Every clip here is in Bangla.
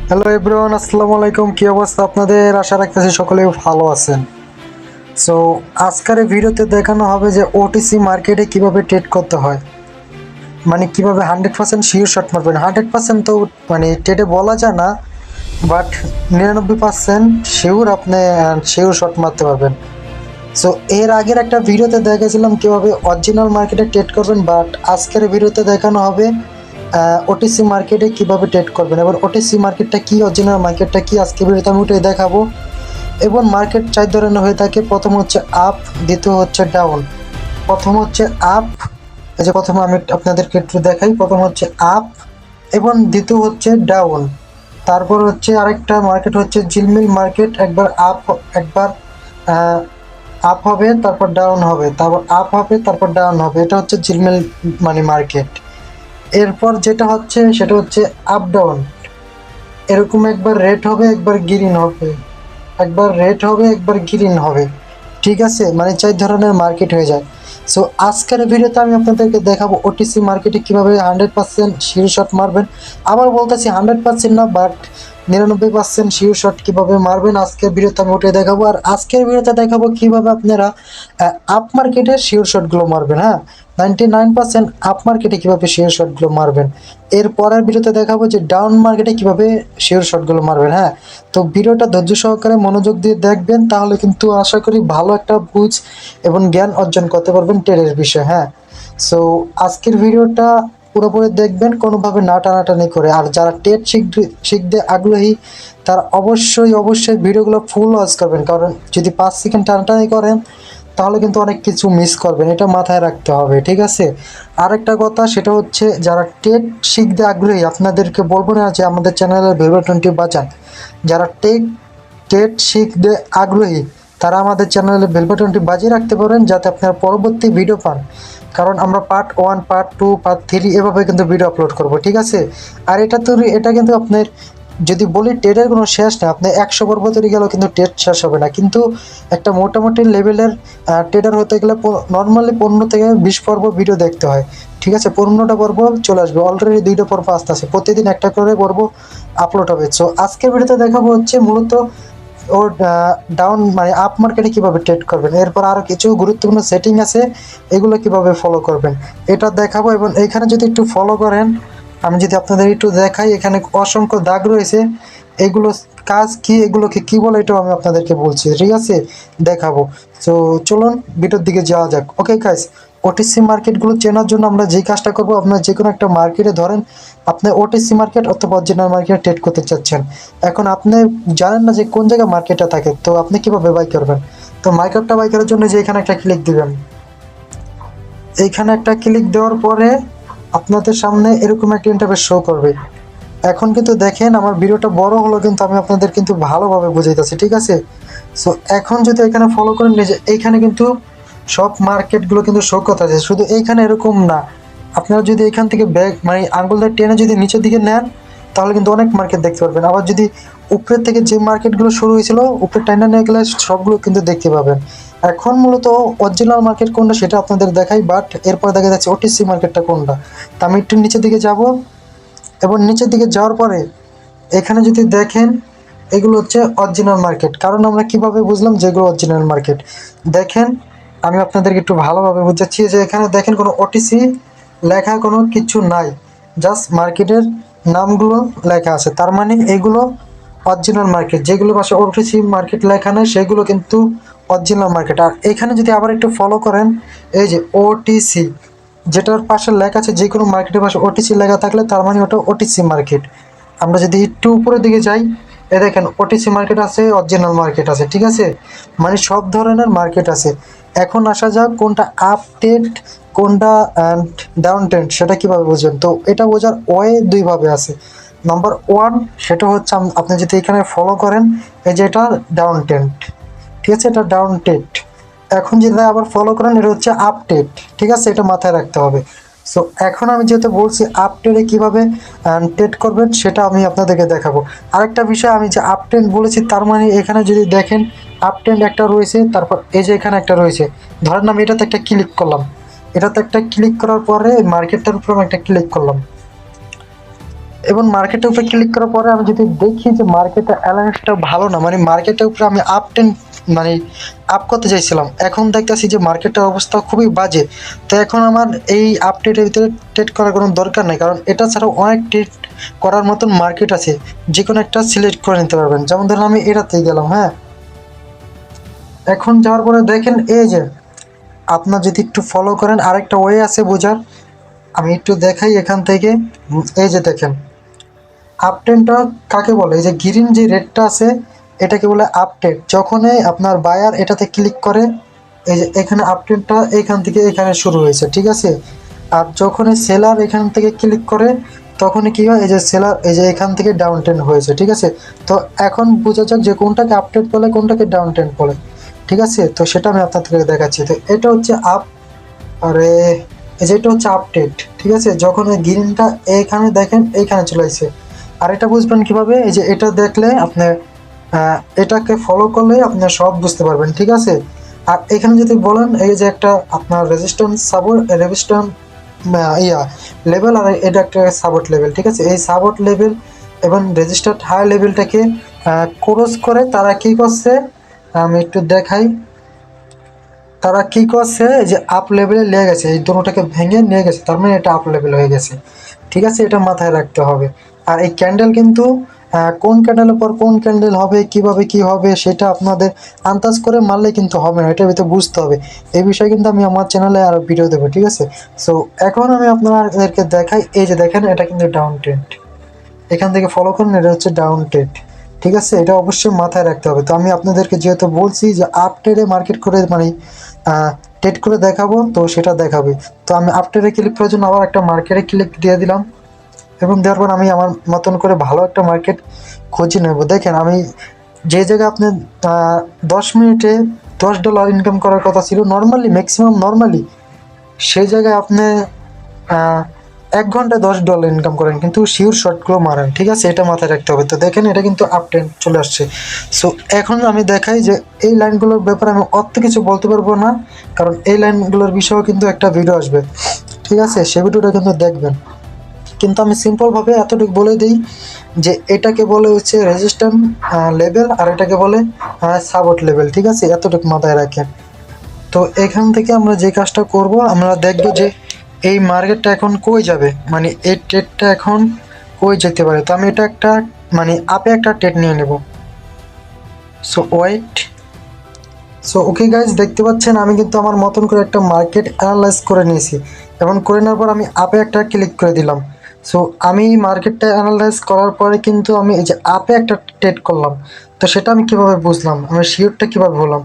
হ্যালো এভরিওয়ান, আসসালামু আলাইকুম। কি অবস্থা আপনাদের? আশা রাখতেছি সকলেই ভালো আছেন। সো আজকের এই ভিডিওতে দেখানো হবে যে ওটিসি মার্কেটে কিভাবে ট্রেড করতে হয়, মানে কিভাবে 100% শিওর শট মারবেন। 100% তো মানে ট্রেডে বলা যায় না, বাট 99% শিওর আপনি শিওর শট মারতে পারবেন। সো এর আগের একটা ভিডিওতে দেখেছিলাম কিভাবে অরিজিনাল মার্কেটে ট্রেড করবেন, বাট আজকের ভিডিওতে দেখানো হবে ওটিসি মার্কেটে কিভাবে ট্রেড করবেন। এবার ওটিসি মার্কেটটা কি, অরিজিনাল মার্কেটটা কি, আজকে ভিডিওতে আমি ওটাই দেখাবো। এবং মার্কেট চার ধরনের হয়ে থাকে। প্রথম হচ্ছে আপ, দ্বিতীয় হচ্ছে ডাউন। প্রথম হচ্ছে আপ, এই যে প্রথমে আমি আপনাদেরকে একটু দেখাই। প্রথম হচ্ছে আপ এবং দ্বিতীয় হচ্ছে ডাউন। তারপর হচ্ছে আরেকটা মার্কেট হচ্ছে ঝিলমিল মার্কেট, একবার আপ, একবার আপ হবে তারপর ডাউন হবে, তারপর আপ হবে তারপর ডাউন হবে। এটা হচ্ছে ঝিলমিল মানে মার্কেট। এরপর যেটা হচ্ছে সেটা হচ্ছে আপ ডাউন। এরকম একবার রেড হবে একবার গ্রিন হবে, একবার রেড হবে একবার গ্রিন হবে। ঠিক আছে, মানে চার ধরনের মার্কেট হয়ে যায়। সো আজকের ভিডিওতে আমি আপনাদেরকে দেখাবো ওটিসি মার্কেটে কীভাবে 100% শিওর শট মারবেন। আবার বলতেছি 100% না, বাট 99% শিওর শট কীভাবে মারবেন আজকের ভিডিওতে আমি ওটাই দেখাবো। আর আজকের ভিডিওতে দেখাবো কীভাবে আপনারা আপ মার্কেটে শিওর শটগুলো মারবেন। হ্যাঁ, 99% আপ মার্কেটে কীভাবে শিওর শটগুলো মারবেন। এর পরের ভিডিওতে দেখাবো যে ডাউন মার্কেটে কীভাবে শিওর শটগুলো মারবেন। হ্যাঁ, তো ভিডিওটা ধৈর্য সহকারে মনোযোগ দিয়ে দেখবেন, তাহলে কিন্তু আশা করি ভালো একটা বুঝ এবং জ্ঞান অর্জন করতে পারবেন ট্রেডের বিষয়ে। হ্যাঁ, সো আজকের ভিডিওটা পুরোপুরি দেখবেন, কোনোভাবে না টানাটানি করে। আর যারা ট্রেড শিখতে আগ্রহী তারা অবশ্যই ভিডিওগুলো ফুল ওয়াচ করবেন, কারণ যদি 5 সেকেন্ড টানাটানি করেন তাহলে কিন্তু অনেক কিছু মিস করবেন, এটা মাথায় রাখতে হবে। ঠিক আছে, আরেকটা কথা সেটা হচ্ছে যারা টেট শিখতে আগ্রহী আপনাদেরকে বলবো না যে আমাদের চ্যানেলের বেল বাটনটি বাজান। যারা টেট শিখতে আগ্রহী তারা আমাদের চ্যানেলের বেল বাটনটি বাজিয়ে রাখতে পারেন, যাতে আপনারা পরবর্তী ভিডিও পান। কারণ আমরা পার্ট 1, পার্ট 2, পার্ট 3 এভাবে কিন্তু ভিডিও আপলোড করব। ঠিক আছে, আর এটা কিন্তু আপনার যদি বলি টেটের কোনো শেষ নেই। আপনি 100 পর্ব তৈরি গেলেও কিন্তু টেট শেষ হবে না। কিন্তু একটা মোটামুটি লেভেলের ট্রেডার হতে গেলে নর্মালি 15 থেকে 20 পর্ব ভিডিও দেখতে হয়। ঠিক আছে, 15টা পর্ব চলে আসবে, অলরেডি 2টা পর্ব আসতেছে, প্রতিদিন একটা করে পর্ব আপলোড হবে। সো আজকের ভিডিওতে দেখাবো হচ্ছে মূলত ওর ডাউন মানে আপ মার্কেটে কীভাবে ট্রেড করবেন। এরপর আরও কিছু গুরুত্বপূর্ণ সেটিং আছে, এগুলো কিভাবে ফলো করবেন এটা দেখাবো। এবং এইখানে যদি একটু ফলো করেন, আমি যদি আপনাদের একটু দেখাই, এখানে অসংখ্য দাগ রয়েছে। এগুলো কাজ কি, এগুলোকে কি বলে এটাও আমি আপনাদেরকে বলছি। ঠিক আছে, দেখাবো। তো চলুন ভিডিওর দিকে যাওয়া যাক। ওকে গাইস, ওটিসি মার্কেটগুলো চেনার জন্য আমরা যেই কাজটা করবো, আপনার যে কোনো একটা মার্কেটে ধরেন আপনি ওটিসি মার্কেট অথবা অরিজিনাল মার্কেটে ট্রেড করতে চাচ্ছেন। এখন আপনি জানেন না যে কোন জায়গায় মার্কেটটা থাকে, তো আপনি কিভাবে বাই করবেন। তো মার্কেটটা বাই করার জন্য যে এখানে একটা ক্লিক দিবেন, এইখানে একটা ক্লিক দেওয়ার পরে আপনাদের সামনে এরকম একটা ইন্টারফেস শো করবে। এখন কিন্তু দেখেন আমার ভিডিওটা বড় হলো, কিন্তু আমি আপনাদের কিন্তু ভালোভাবে বুঝাইতেছি। ঠিক আছে, সো এখন যদি এখানে ফলো করেন, যে এইখানে কিন্তু সব মার্কেটগুলো কিন্তু শো করতেছে। শুধু এইখানে এরকম না, আপনারা যদি এখান থেকে ব্যাগ মানে আঙ্গুল দিয়ে টেনে যদি নিচের দিকে নেন তাহলে কিন্তু অনেক মার্কেট দেখতে পারবেন। আবার যদি উপরের থেকে যে মার্কেটগুলো শুরু হয়েছিল উপরে টাইনা নিয়ে গেলে সবগুলো কিন্তু দেখতে পাবেন। এখন মূলত অরিজিনাল মার্কেট কোনটা সেটা আপনাদের দেখাই, বাট এরপর দেখা যাচ্ছে ওটিসি মার্কেটটা কোনটা। তা আমি একটু নিচের দিকে যাব, এবং নিচের দিকে যাওয়ার পরে এখানে যদি দেখেন এগুলো হচ্ছে অরিজিনাল মার্কেট। কারণ আমরা কিভাবে বুঝলাম যেগুলো অরিজিনাল মার্কেট, দেখেন আমি আপনাদেরকে একটু ভালোভাবে বুঝাচ্ছি। যে এখানে দেখেন কোনো ওটিসি লেখা কোনো কিছু নাই, জাস্ট মার্কেটের নামগুলো লেখা আছে। তার মানে এগুলো অরিজিনাল মার্কেট। যেগুলো পাশে ওটিসি মার্কেট লেখা নেই সেগুলো কিন্তু অরিজিনাল মার্কেট। আর এখানে যদি আবার একটু ফলো করেন, এই যে ওটিসি যেটার পাশে লেখা আছে, যে কোনো মার্কেটের পাশে ওটিসি লেখা থাকলে তার মানে ওটা ওটিসি মার্কেট। আমরা যদি একটু উপরের দিকে যাই, এ দেখেন ওটিসি মার্কেট আছে, অরিজিনাল মার্কেট আছে। ঠিক আছে, মানে সব ধরনের মার্কেট আছে। এখন আসা যাক কোনটা আপ ট্রেন্ড কোনটা ডাউন ট্রেন্ড সেটা কিভাবে বুঝবেন। তো এটা বোঝার ওয়ে দুইভাবে আছে। নাম্বার 1 সেটা হচ্ছে আপনি যদি এখানে ফলো করেন, এই যে এটা ডাউন ট্রেন্ড। ঠিক আছে, এটা ডাউন ট্রেন্ড। এখন যদি আবার ফলো করেন এটা হচ্ছে আপ ট্রেন্ড। ঠিক আছে, এটা মাথায় রাখতে হবে। সো এখন আমি যেহেতু বলছি আপ ট্রেন্ডে কীভাবে ট্রেড করবেন সেটা আমি আপনাদেরকে দেখাবো। আরেকটা বিষয়, আমি যে আপ ট্রেন্ড বলেছি তার মানে এখানে যদি দেখেন আপ ট্রেন্ড একটা রয়েছে, তারপর এই যে এখানে একটা রয়েছে। ধরেন আমি এটাতে একটা ক্লিক করলাম, এটাতে একটা ক্লিক করার পরে মার্কেটটার উপর আমি একটা ক্লিক করলাম, এবং মার্কেটের উপরে ক্লিক করার পরে আমি যদি দেখি যে মার্কেটের অ্যালায়েন্সটা ভালো না, মানে মার্কেটের উপরে আমি মানে আপ করতে চাইছিলাম, এখন দেখতেছি যে মার্কেটের অবস্থা খুবই বাজে। তো এখন আমার এই আপডেটের ভিতরে ট্রেড করার কোনো দরকার নেই, কারণ এটা ছাড়াও অনেক ট্রেড করার মতন মার্কেট আছে, যে কোনো একটা সিলেক্ট করে নিতে পারবেন। যেমন ধরুন আমি এটাতেই গেলাম, হ্যাঁ। এখন যাওয়ার পরে দেখেন এই যে আপনার যদি একটু ফলো করেন আরেকটা ওয়ে আছে বোঝার, আমি একটু দেখাই এখান থেকে। এই যে দেখেন আপট্রেন্ডটা কাকে বলে, এই যে গ্রিন যে রেডটা আছে এটাকে বলে আপট্রেন্ড। যখনই আপনার বায়ার এটাতে ক্লিক করে, এই যে এখানে আপট্রেন্ডটা এখান থেকে এখানে শুরু হয়েছে, ঠিক আছে। আর যখনই সেলার এখান থেকে ক্লিক করে তখনই কি হয়, এই যে সেলার এই যে এখান থেকে ডাউন ট্রেন্ড হয়েছে, ঠিক আছে। তো এখন বোঝা যাক যে কোনটাকে আপট্রেন্ড বলে কোনটাকে ডাউন ট্রেন্ড বলে, ঠিক আছে। তো সেটা আমি আপনাদেরকে দেখাচ্ছি। তো এটা হচ্ছে আপ, আরে এই যে এটা হচ্ছে আপডেট, ঠিক আছে। যখন এই গ্রিনটা এইখানে দেখেন এইখানে চলে আসছে। আর এটা বুঝবেন কিভাবে, এই যে এটা দেখলে আপনি এটাকে ফলো করলে আপনি সব বুঝতে পারবেন, ঠিক আছে। আর এখানে যদি বলেন এই যে একটা আপনার রেজিস্ট্যান্স লেভেল, আর এটা একটা সাপোর্ট লেভেল, ঠিক আছে। এই সাপোর্ট লেভেল এবং রেজিস্টার্ড হাই লেভেলটাকে ক্রস করে তারা কি করছে আমি একটু দেখাই। তারা কি করছে, যে আপ লেভেলে নিয়ে গেছে, এই দুটোটাকে ভেঙে নিয়ে গেছে, তার মানে এটা আপ লেভেল হয়ে গেছে, ঠিক আছে। এটা মাথায় রাখতে হবে। আর এই ক্যান্ডেল কিন্তু কোন ক্যান্ডেলের পর কোন ক্যান্ডেল হবে, কিভাবে কি হবে সেটা আপনাদের আন্দাজ করে মারলে কিন্তু হবে না, এটার ভিতরে বুঝতে হবে। এই বিষয়ে কিন্তু আমি আমার চ্যানেলে আরও ভিডিও দেবো, ঠিক আছে। সো এখন আমি আপনাদেরকে দেখাই, এই যে দেখেন এটা কিন্তু ডাউন ট্রেন্ড, এখান থেকে ফলো করুন, এটা হচ্ছে ডাউন ট্রেড, ঠিক আছে। এটা অবশ্যই মাথায় রাখতে হবে। তো আমি আপনাদেরকে যেহেতু বলছি যে আপ ট্রেডে মার্কেট করে মানে ট্রেড করে দেখাবো, তো সেটা দেখাবে। তো আমি আপ ট্রেডে ক্লিক করার জন্য আবার একটা মার্কেটে ক্লিক দিয়ে দিলাম, এবং দেওয়ার পর আমি আমার মতন করে ভালো একটা মার্কেট খুঁজে নেব। দেখেন আমি যে জায়গায় আপনি 10 মিনিটে $10 ইনকাম করার কথা ছিল নর্মালি, ম্যাক্সিমাম নর্মালি, সেই জায়গায় আপনি 1 ঘন্টায় $10 ইনকাম করেন, কিন্তু শিওর শর্টগুলো মারেন, ঠিক আছে। এটা মাথায় রাখতে হবে। তো দেখেন এটা কিন্তু আপ ট্রেন্ড চলে আসছে। সো এখন আমি দেখাই যে এই লাইনগুলোর ব্যাপারে আমি অত কিছু বলতে পারবো না, কারণ এই লাইনগুলোর বিষয়েও কিন্তু একটা ভিডিও আসবে, ঠিক আছে। সে ভিডিওটা কিন্তু দেখবেন। কিন্তু আমি সিম্পলভাবে এতটুকু বলে দিই যে এটাকে বলে হচ্ছে রেজিস্ট্যান্স লেভেল, আর এটাকে বলে সাপোর্ট লেভেল, ঠিক আছে। এতটুকু মাথায় রাখেন। তো এখান থেকে আমরা যে কাজটা করব, আমরা দেখব যে এই মার্কেটটা এখন কই যাবে, মানে এই ট্রেডটা এখন কই যেতে পারে। তো আমি এটা একটা মানে আপে একটা ট্রেড নিয়ে নেব। So wait, so okay guys, দেখতে পাচ্ছেন আমি কিন্তু আমার মতন করে একটা মার্কেট অ্যানালাইজ করে নিয়েছি, এবং করে নেওয়ার পর আমি আপে একটা ক্লিক করে দিলাম। সো আমি মার্কেটটা অ্যানালাইজ করার পরে কিন্তু আমি এই যে আপে একটা ট্রেড করলাম। তো সেটা আমি কিভাবে বুঝলাম, আমি শিওরটা কিভাবে হলাম,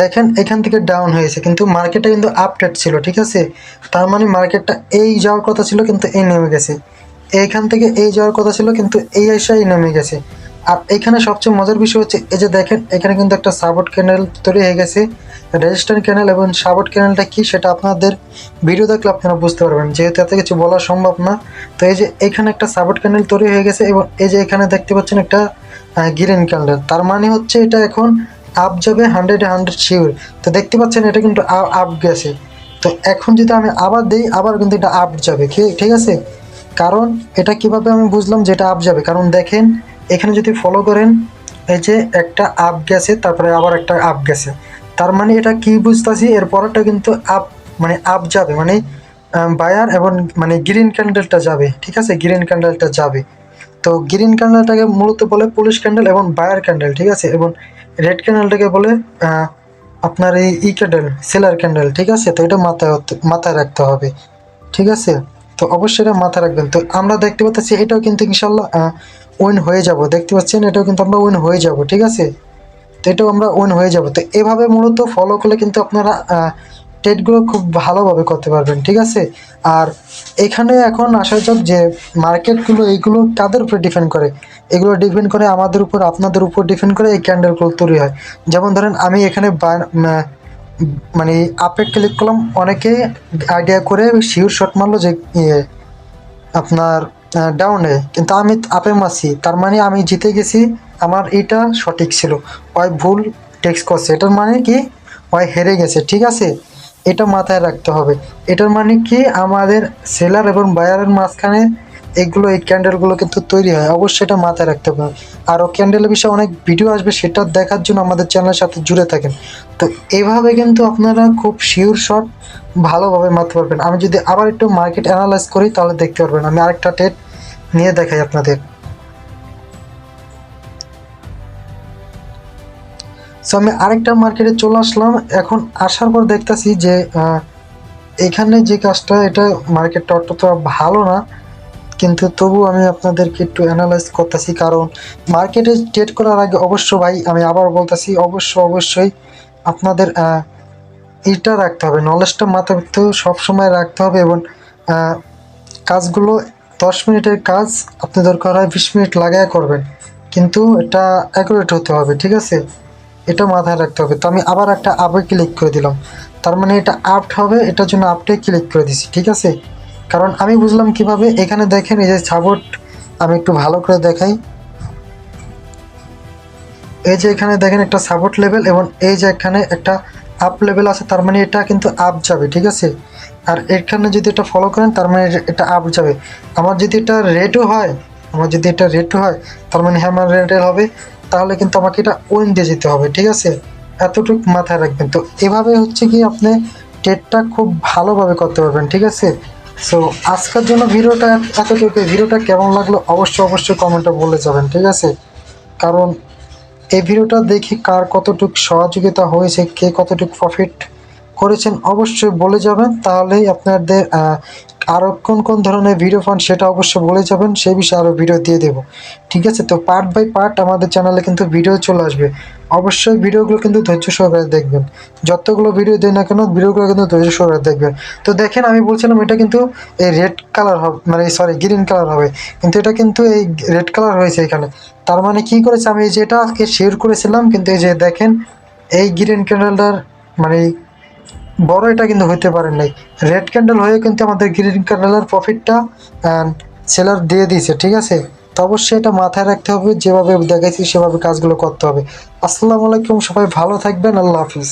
দেখেন এখান থেকে ডাউন হয়েছে কিন্তু মার্কেটটা কিন্তু আপ ট্রেড ছিল, ঠিক আছে। তার মানে মার্কেটটা এই যাওয়ার কথা ছিল কিন্তু এই নেমে গেছে, এইখান থেকে এই যাওয়ার কথা ছিল কিন্তু এই এসে নেমে গেছে। আর এখানে সবচেয়ে মজার বিষয় হচ্ছে এই যে দেখেন এখানে কিন্তু একটা সাপোর্ট ক্যানেল তৈরি হয়ে গেছে, রেজিস্ট্যান্স ক্যানেল। এবং সাপোর্ট ক্যানেলটা কি সেটা আপনাদের ভিডিও দেখলে আপনারা বুঝতে পারবেন, যেহেতু এত কিছু বলা সম্ভব না। তো এই যে এখানে একটা সাপোর্ট ক্যানেল তৈরি হয়ে গেছে, এবং এই যে এখানে দেখতে পাচ্ছেন একটা গ্রিন ক্যান্ডেল, তার মানে হচ্ছে এটা এখন আপ যাবে 100 শিওর। তো দেখতে পাচ্ছেন এটা কিন্তু আপ গেছে। তো এখন যদি আমি আবার দিই, আবার কিন্তু এটা আপ যাবে, ঠিক আছে। কারণ এটা কিভাবে আমি বুঝলাম যে এটা আপ যাবে, কারণ দেখেন এখানে যদি ফলো করেন, এই যে একটা আপ গেছে তারপরে আবার একটা আপ গেছে, তার মানে এটা কি বুঝতেছি এর পরেরটা কিন্তু আপ, মানে আপ যাবে, মানে বায়ার এবং মানে গ্রিন ক্যান্ডেলটা যাবে, ঠিক আছে, গ্রিন ক্যান্ডেলটা যাবে। তো গ্রিন ক্যান্ডেলটাকে মূলত বলে পুলিশ ক্যান্ডেল এবং বায়ার ক্যান্ডেল, ঠিক আছে। এবং রেড ক্যান্ডেলটাকে বলে আপনার এই ক্যান্ডেল, সেলার ক্যান্ডেল, ঠিক আছে। তো এটা মাথায় রাখতে হবে, ঠিক আছে। তো অবশ্যই এটা মাথায় রাখবেন। তো আমরা দেখতে পাচ্ছি এটাও কিন্তু ইনশাল্লাহ উইন হয়ে যাব, দেখতে পাচ্ছেন এটাও কিন্তু আমরা উইন হয়ে যাব, ঠিক আছে। তো এটাও আমরা উইন হয়ে যাব। তো এভাবে মূলত ফলো করলে কিন্তু আপনারা ট্রেডগুলো খুব ভালোভাবে করতে পারবেন, ঠিক আছে। আর এখানে এখন আসা যাক যে মার্কেটগুলো এইগুলো কাদের উপরে ডিপেন্ড করে, এগুলো ডিপেন্ড করে আমাদের উপর, আপনাদের উপর ডিপেন্ড করে এই ক্যান্ডেলগুলো তৈরি হয়। যেমন ধরেন আমি এখানে মানে আপে ক্লিক করলাম, অনেকে আইডিয়া করে শিওর শট মারলো যে আপনার ডাউনে, কিন্তু আমি আপে মারছি, তার মানে আমি জিতে গেছি, আমার এটা সঠিক ছিল, ওই ভুল টেক্সট করছে, এটার মানে কি ওই হেরে গেছে, ঠিক আছে। এটা মাথায় রাখতে হবে। এটার মানে কি আমাদের সেলার এবং বায়ারের মাঝখানে এগুলো এই ক্যান্ডেলগুলো কিন্তু তৈরি হয়, অবশ্যই এটা মাথায় রাখতে হবে। আরও ক্যান্ডেলের বিষয়ে অনেক ভিডিও আসবে, সেটা দেখার জন্য আমাদের চ্যানেলের সাথে জুড়ে থাকেন। তো এইভাবে কিন্তু আপনারা খুব শিওর শট ভালোভাবে মারতে পারবেন। আমি যদি আবার একটু মার্কেট অ্যানালাইজ করি তাহলে দেখতে পারবেন। আমি আরেকটা ট্রেড নিয়ে দেখাই আপনাদের। সো আমি আরেকটা মার্কেটে চলে আসলাম। এখন আসার পর দেখতেছি যে এখানে যে কাজটা, এটা মার্কেটটা অতটা ভালো না, কিন্তু তবু আমি আপনাদেরকে একটু অ্যানালাইজ করতেছি। কারণ মার্কেটে ট্রেড করার আগে অবশ্য ভাই, আমি আবার বলতেছি, অবশ্যই আপনাদের এটা রাখতে হবে, নলেজটা মাথার ভিতরে সবসময় রাখতে হবে। এবং কাজগুলো 10 মিনিটের কাজ আপনি দরকার হয় 20 মিনিট লাগায় করবেন, কিন্তু এটা অ্যাকুরেট হতে হবে, ঠিক আছে? এটা মাথায় রাখতে হবে। তো আমি আবার একটা আপে ক্লিক করে দিলাম, তার মানে এটা আপ হবে, এটার জন্য আপটে ক্লিক করে দিছি, ঠিক আছে? কারণ আমি বুঝলাম কিভাবে। এখানে দেখেন এই যে সাপোর্ট, আমি একটু ভালো করে দেখাই। এই যে এখানে দেখেন একটা সাপোর্ট লেভেল, এবং এই যে এখানে একটা আপ লেভেল আছে, তার মানে এটা কিন্তু আপ যাবে, ঠিক আছে? আর এখানে যদি এটা ফলো করেন তার মানে এটা আপ যাবে। আমার যদি এটা রেটও হয়, তার মানে হ্যামার রেটে হবে, তাহলে কিন্তু আমাকে এটা ওয়েন দিয়ে যেতে হবে, ঠিক আছে? এতটুকু মাথায় রাখবেন। তো এভাবে হচ্ছে কি আপনি ট্রেডটা খুব ভালোভাবে করতে পারবেন, ঠিক আছে? সো আজকের জন্য ভিডিওটা এতটুকু। ভিডিওটা কেমন লাগলো অবশ্যই কমেন্টে বলে যাবেন, ঠিক আছে? কারণ এই ভিডিওটা দেখে কার কতটুকু সহযোগিতা হয়েছে, কে কতটুকু প্রফিট করেছেন অবশ্যই বলে যাবেন। তাহলেই আপনাদের আরও কোন ধরনের ভিডিও পান সেটা অবশ্যই বলে যাবেন, সেই বিষয়ে আরও ভিডিও দিয়ে দেবো, ঠিক আছে? তো পার্ট বাই পার্ট আমাদের চ্যানেলে কিন্তু ভিডিও চলে আসবে। অবশ্যই ভিডিওগুলো কিন্তু ধৈর্য সহকারে দেখবেন। যতগুলো ভিডিও দেয় না কেন, ভিডিওগুলো কিন্তু ধৈর্য সহকারে দেখবেন। তো দেখেন, আমি বলছিলাম এটা কিন্তু এই রেড কালার হবে, মানে সরি গ্রিন কালার হবে, কিন্তু এটা কিন্তু এই রেড কালার হয়েছে এখানে। তার মানে কি করেছে, আমি যেটাকে শেয়ার করেছিলাম, কিন্তু এই যে দেখেন এই গ্রিন ক্যান্ডেলটার মানে বড় এটা কিন্তু হইতে পারে নাই। রেড ক্যান্ডেল হয়ে কিন্তু আমাদের গ্রিন ক্যান্ডেলের প্রফিটটা সেলার দিয়ে দিয়েছে, ঠিক আছে? তো অবশ্যই এটা মাথায় রাখতে হবে, যেভাবে দেখাইছি সেভাবে কাজগুলো করতে হবে। আসসালামু আলাইকুম, সবাই ভালো থাকবেন, আল্লাহ হাফিজ।